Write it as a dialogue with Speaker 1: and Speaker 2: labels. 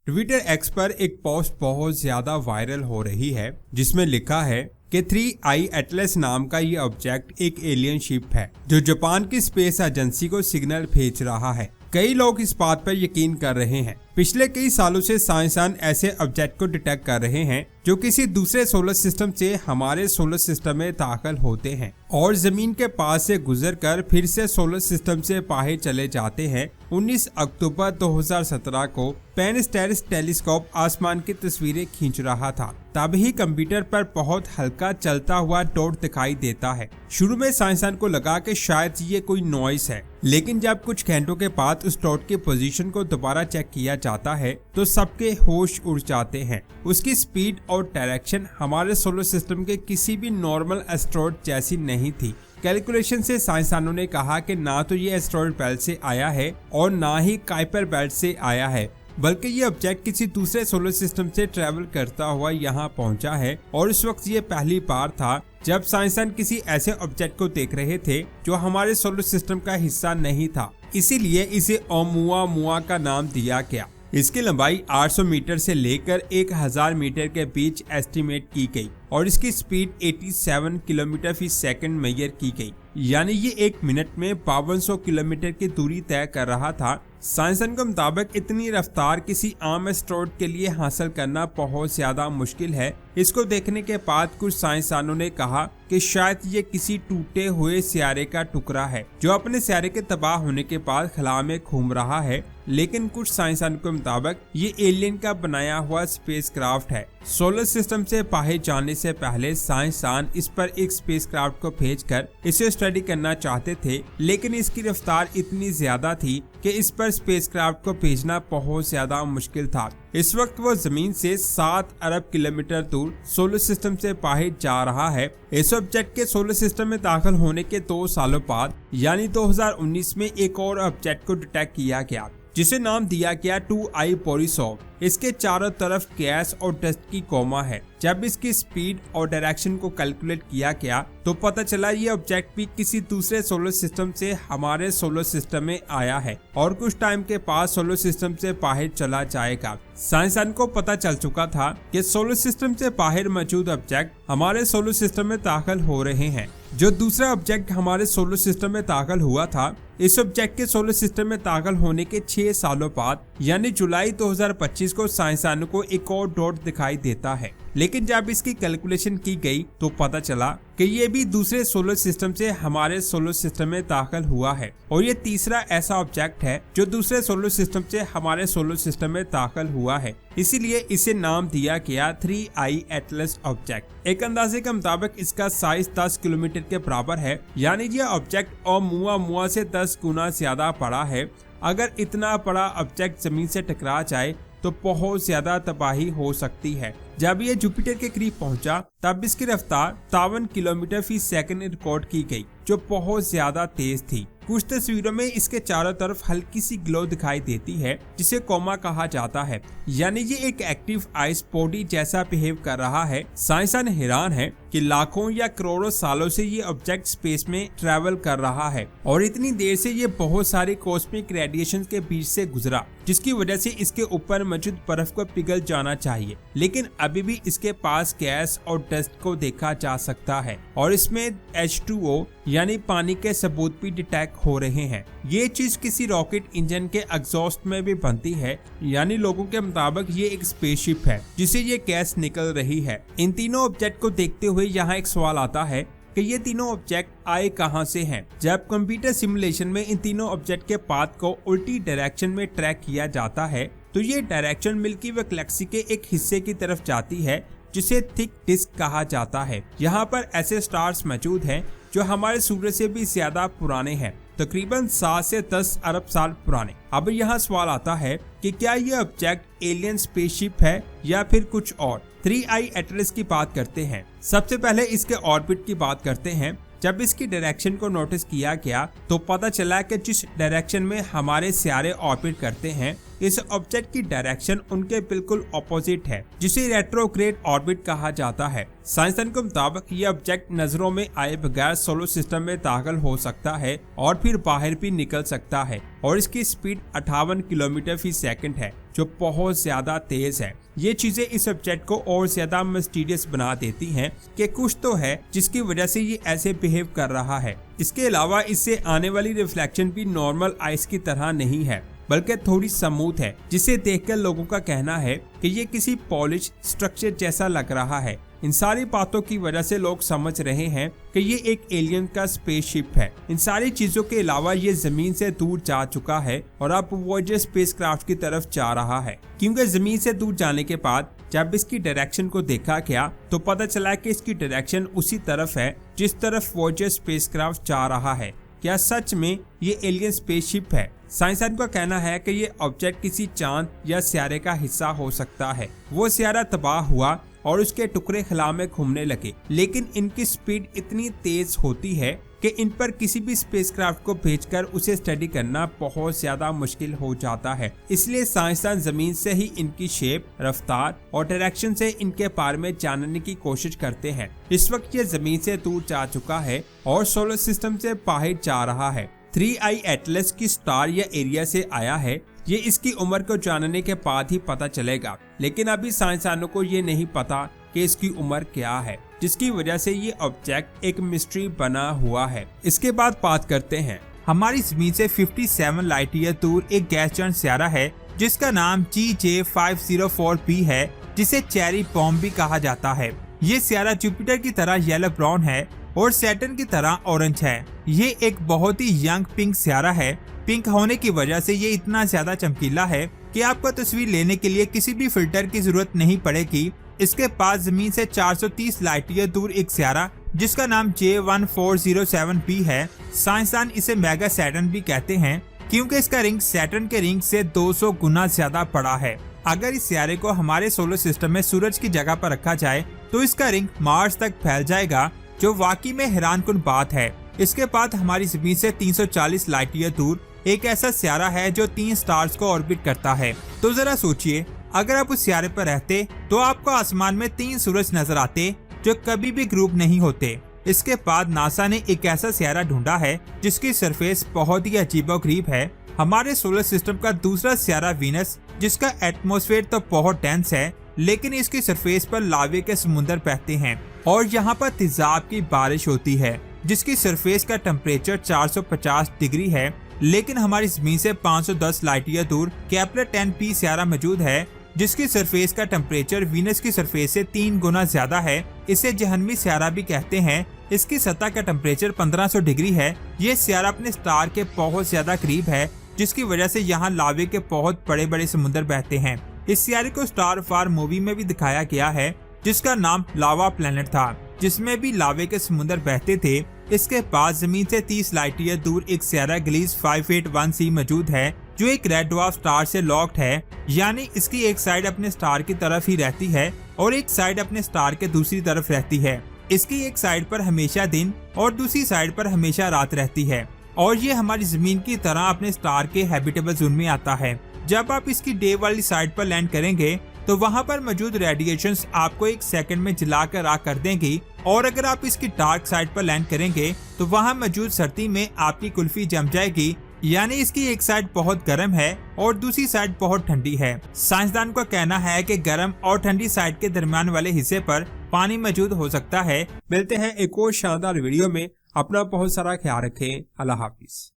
Speaker 1: Twitter x पर एक post बहुत ज्यादा वायरल हो रही है जिसमें लिखा है कि 3i एटलस नाम का ये ऑब्जेक्ट एक एलियन शिप है जो जापान की स्पेस एजेंसी को सिग्नल भेज रहा है। कई लोग इस बात पर यकीन कर रहे हैं। पिछले कई सालों से साइंसदान ऐसे ऑब्जेक्ट को डिटेक्ट कर रहे हैं जो किसी दूसरे सोलर सिस्टम से हमारे सोलर सिस्टम में दाखिल होते हैं और जमीन के पास से गुजरकर फिर से सोलर सिस्टम से बाहर चले जाते हैं। 19 अक्टूबर 2017 को पेनिस्टेरिस टेलीस्कोप आसमान की तस्वीरें खींच रहा था। तभी कंप्यूटर पर बहुत हल्का चलता हुआ डॉट दिखाई देता है। शुरू में साइंसदान को लगा कि शायद ये कोई नॉइस है, लेकिन जब कुछ घंटों के बाद उस डॉट की पोजीशन को दोबारा चेक किया जाता है तो सबके होश उड़ जाते हैं। उसकी स्पीड और डायरेक्शन हमारे सोलर सिस्टम के किसी भी नॉर्मल एस्ट्रॉयड जैसी नहीं थी। कैलकुलेशन से साइंसदानों ने कहा कि ना तो ये एस्ट्रॉयड बेल्ट से आया है और ना ही काइपर बेल्ट से आया है, बल्कि ये ऑब्जेक्ट किसी दूसरे सोलर सिस्टम से ट्रेवल करता हुआ यहाँ पहुँचा है। और इस वक्त ये पहली बार था जब साइंसदान किसी ऐसे ऑब्जेक्ट को देख रहे थे जो हमारे सोलर सिस्टम का हिस्सा नहीं था। इसीलिए इसे ओमुआमुआ का नाम दिया गया। इसकी लंबाई 800 मीटर से लेकर 1000 मीटर के बीच एस्टिमेट की गई और इसकी स्पीड 87 किलोमीटर फी सेकंड मेजर की गई, यानी ये एक मिनट में 5200 किलोमीटर की दूरी तय कर रहा था। साइंसदान के मुताबिक इतनी रफ्तार किसी आम एस्ट्रॉयड के लिए हासिल करना बहुत ज्यादा मुश्किल है। इसको देखने के बाद कुछ साइंसदानों ने कहा कि शायद ये किसी टूटे हुए सियारे का टुकड़ा है जो अपने सियारे के तबाह होने के बाद खला में घूम रहा है। लेकिन कुछ साइंसदानों के मुताबिक ये एलियन का बनाया हुआ स्पेसक्राफ्ट है। सोलर सिस्टम से बाहर जाने से पहले साइंसदान इस पर एक स्पेसक्राफ्ट को भेजकर इसे स्टडी करना चाहते थे, लेकिन इसकी रफ्तार इतनी ज्यादा थी कि इस पर स्पेसक्राफ्ट को भेजना बहुत ज्यादा मुश्किल था। इस वक्त वो जमीन से 7 अरब किलोमीटर दूर सोलर सिस्टम से बाहर जा रहा है। इस ऑब्जेक्ट के सोलर सिस्टम में दाखिल होने के 2 सालों बाद यानी 2019 में एक और ऑब्जेक्ट को डिटेक्ट किया गया जिसे नाम दिया गया 2i बोरिसोव। इसके चारों तरफ गैस और डस्ट की कोमा है। जब इसकी स्पीड और डायरेक्शन को कैलकुलेट किया गया तो पता चला ये ऑब्जेक्ट भी किसी दूसरे सोलर सिस्टम से हमारे सोलर सिस्टम में आया है और कुछ टाइम के बाद सोलर सिस्टम से बाहर चला जाएगा। साइंसदान को पता चल चुका था कि सोलर सिस्टम से बाहर मौजूद ऑब्जेक्ट हमारे सोलर सिस्टम में दाखिल हो रहे हैं। जो दूसरा ऑब्जेक्ट हमारे सोलर सिस्टम में दाखिल हुआ था, इस ऑब्जेक्ट के सोलर सिस्टम में दाखिल होने के 6 सालों बाद यानी जुलाई 2025 को साइंसदानों को एक और डॉट दिखाई देता है। लेकिन जब इसकी कैलकुलेशन की गई तो पता चला कि ये भी दूसरे सोलर सिस्टम से हमारे सोलर सिस्टम में दाखिल हुआ है और ये तीसरा ऐसा ऑब्जेक्ट है जो दूसरे सोलर सिस्टम से हमारे सोलर सिस्टम में दाखिल हुआ है। इसीलिए इसे नाम दिया गया 3i एटलस ऑब्जेक्ट। एक अंदाजे के मुताबिक इसका साइज 10 किलोमीटर के बराबर है, यानी ये ऑब्जेक्ट ओमुआमुआ से 10 गुना ज्यादा बड़ा है। अगर इतना बड़ा ऑब्जेक्ट जमीन से टकरा जाए तो बहुत ज्यादा तबाही हो सकती है। जब ये जुपिटर के करीब पहुंचा तब इसकी रफ्तार 53 किलोमीटर फी सेकंड रिकॉर्ड की गई, जो बहुत ज्यादा तेज थी। कुछ तस्वीरों में इसके चारों तरफ हल्की सी ग्लो दिखाई देती है जिसे कोमा कहा जाता है, यानी ये एक एक्टिव आइस बॉडी जैसा बिहेव कर रहा है। साइंसदान हैरान है कि लाखों या करोड़ों सालों से ये ऑब्जेक्ट स्पेस में ट्रैवल कर रहा है और इतनी देर से ये बहुत सारी कॉस्मिक रेडिएशन के बीच से गुजरा, जिसकी वजह से इसके ऊपर मौजूद बर्फ को पिघल जाना चाहिए। लेकिन अभी भी इसके पास गैस और डस्ट को देखा जा सकता है और इसमें H2O यानी पानी के सबूत भी डिटेक्ट हो रहे हैं। ये चीज किसी रॉकेट इंजन के एग्जॉस्ट में भी बनती है, यानी लोगों के मुताबिक ये एक स्पेसशिप है जिसे ये गैस निकल रही है। इन तीनों ऑब्जेक्ट को देखते हुए यहाँ एक सवाल आता है कि ये तीनों ऑब्जेक्ट आए कहां से हैं? जब कंप्यूटर सिमुलेशन में इन तीनों ऑब्जेक्ट के पाथ को उल्टी डायरेक्शन में ट्रैक किया जाता है तो ये डायरेक्शन मिल्की वे गैलेक्सी के एक हिस्से की तरफ जाती है जिसे थिक डिस्क कहा जाता है। यहाँ पर ऐसे स्टार्स मौजूद हैं जो हमारे सूरज से भी ज्यादा पुराने हैं, तकरीबन 7 से 10 अरब साल पुराने। अब यहाँ सवाल आता है कि क्या ये ऑब्जेक्ट एलियन स्पेसशिप है या फिर कुछ और। 3i एटलस की बात करते हैं। सबसे पहले इसके ऑर्बिट की बात करते हैं। जब इसकी डायरेक्शन को नोटिस किया गया तो पता चला कि जिस डायरेक्शन में हमारे सियारे ऑर्बिट करते हैं इस ऑब्जेक्ट की डायरेक्शन उनके बिल्कुल ऑपोजिट है, जिसे रेट्रोग्रेड ऑर्बिट कहा जाता है। साइंसदान के मुताबिक ये ऑब्जेक्ट नजरों में आए बगैर सोलर सिस्टम में दाखिल हो सकता है और फिर बाहर भी निकल सकता है और इसकी स्पीड 58 किलोमीटर फी सेकंड है। जो बहुत ज्यादा तेज है। ये चीजें इस ऑब्जेक्ट को और ज्यादा मिस्टीरियस बना देती हैं कि कुछ तो है जिसकी वजह से ये ऐसे बिहेव कर रहा है। इसके अलावा इससे आने वाली रिफ्लेक्शन भी नॉर्मल आइस की तरह नहीं है, बल्कि थोड़ी स्मूथ है, जिसे देखकर लोगों का कहना है कि ये किसी पॉलिश स्ट्रक्चर जैसा लग रहा है। इन सारी बातों की वजह से लोग समझ रहे हैं कि ये एक एलियन का स्पेसशिप है। इन सारी चीजों के अलावा ये जमीन से दूर जा चुका है और अब वॉयेजर स्पेसक्राफ्ट की तरफ जा रहा है, क्योंकि जमीन से दूर जाने के बाद जब इसकी डायरेक्शन को देखा गया तो पता चला कि इसकी डायरेक्शन उसी तरफ है जिस तरफ वॉयेजर स्पेसक्राफ्ट जा रहा है। क्या सच में ये एलियन स्पेसशिप है? साइंसदान का कहना है कि ये ऑब्जेक्ट किसी चांद या सियारे का हिस्सा हो सकता है। वो सियारा तबाह हुआ और उसके टुकड़े खला में घूमने लगे, लेकिन इनकी स्पीड इतनी तेज होती है कि इन पर किसी भी स्पेसक्राफ्ट को भेजकर उसे स्टडी करना बहुत ज्यादा मुश्किल हो जाता है। इसलिए साइंसदान जमीन से ही इनकी शेप, रफ्तार और डायरेक्शन से इनके बारे में जानने की कोशिश करते हैं। इस वक्त ये जमीन से दूर जा चुका है और सोलर सिस्टम से बाहर जा रहा है। 3i एटलस की स्टार या एरिया से आया है। ये इसकी उम्र को जानने के बाद ही पता चलेगा, लेकिन अभी साइंसदानों को ये नहीं पता कि इसकी उम्र क्या है, जिसकी वजह से ये ऑब्जेक्ट एक मिस्ट्री बना हुआ है। इसके बाद बात करते हैं,
Speaker 2: हमारी जमीन से 57 लाइट ईयर दूर एक गैस जॉइंट सियारा है जिसका नाम GJ504b है, जिसे चेरी बॉम्ब भी कहा जाता है। ये सियारा जुपिटर की तरह येलो ब्राउन है और सैटर्न की तरह ऑरेंज है। ये एक बहुत ही यंग पिंक सियारा है। पिंक होने की वजह से ये इतना ज्यादा चमकीला है कि आपको तस्वीर लेने के लिए किसी भी फिल्टर की जरूरत नहीं पड़ेगी। इसके पास जमीन से 430 लाइट ईयर दूर एक सियारा जिसका नाम J1407b है। साइंसदान इसे मेगा सैटर्न भी कहते हैं क्योंकि इसका रिंग सैटर्न के रिंग से 200 गुना ज्यादा बड़ा है। अगर इस सियारे को हमारे सोलर सिस्टम में सूरज की जगह पर रखा जाए तो इसका रिंग मार्स तक फैल जाएगा, जो वाकई में हैरानकुन बात है। इसके बाद हमारी जमीन से 340 लाइट ईयर दूर एक ऐसा सियारा है जो 3 स्टार्स को ऑर्बिट करता है। तो जरा सोचिए, अगर आप उस सियारे पर रहते तो आपको आसमान में 3 सूरज नजर आते जो कभी भी ग्रुप नहीं होते। इसके बाद नासा ने एक ऐसा सियारा ढूंढा है जिसकी सरफेस बहुत ही अजीबोगरीब है। हमारे सोलर सिस्टम का दूसरा सियारा वीनस, जिसका एटमॉस्फेयर तो बहुत डेंस है, लेकिन इसकी सरफेस पर लावे के समुद्र बहते हैं और यहाँ पर तेजाब की बारिश होती है, जिसकी सरफेस का टेम्परेचर 450 डिग्री है। लेकिन हमारी जमीन से 510 लाइट ईयर दूर केपलर 10p सियारा मौजूद है, जिसकी सरफेस का टेम्परेचर वीनस की सरफेस से 3 गुना ज्यादा है। इसे जहन्वी सियारा भी कहते हैं। इसकी सतह का टेम्परेचर 1500 डिग्री है। ये सियारा अपने स्टार के बहुत ज्यादा करीब है, जिसकी वजह से यहाँ लावे के बहुत बड़े बड़े समुद्र बहते हैं। इस सियारे को स्टार वार मूवी में भी दिखाया गया है, जिसका नाम लावा प्लेनेट था, जिसमें भी लावे के समुद्र बहते थे। इसके पास जमीन से 30 लाइट ईयर दूर एक सियारा ग्लीस 581c मौजूद है, जो एक रेड ड्वार्फ स्टार से लॉक्ड है, यानी इसकी एक साइड अपने स्टार की तरफ ही रहती है और एक साइड अपने स्टार के दूसरी तरफ रहती है। इसकी एक साइड पर हमेशा दिन और दूसरी साइड पर हमेशा रात रहती है और ये हमारी जमीन की तरह अपने स्टार के हैबिटेबल जोन में आता है। जब आप इसकी डे वाली साइड पर लैंड करेंगे तो वहाँ पर मौजूद रेडिएशंस आपको 1 सेकंड में जलाकर राख कर देंगी, और अगर आप इसकी डार्क साइड पर लैंड करेंगे तो वहाँ मौजूद सर्दी में आपकी कुल्फी जम जाएगी, यानी इसकी एक साइड बहुत गर्म है और दूसरी साइड बहुत ठंडी है। साइंसदान का कहना है कि गर्म और ठंडी साइड के दरमियान वाले हिस्से पर पानी मौजूद हो सकता है।
Speaker 1: मिलते हैं एक और शानदार वीडियो में। अपना बहुत सारा ख्याल रखें। अल्लाह हाफिज।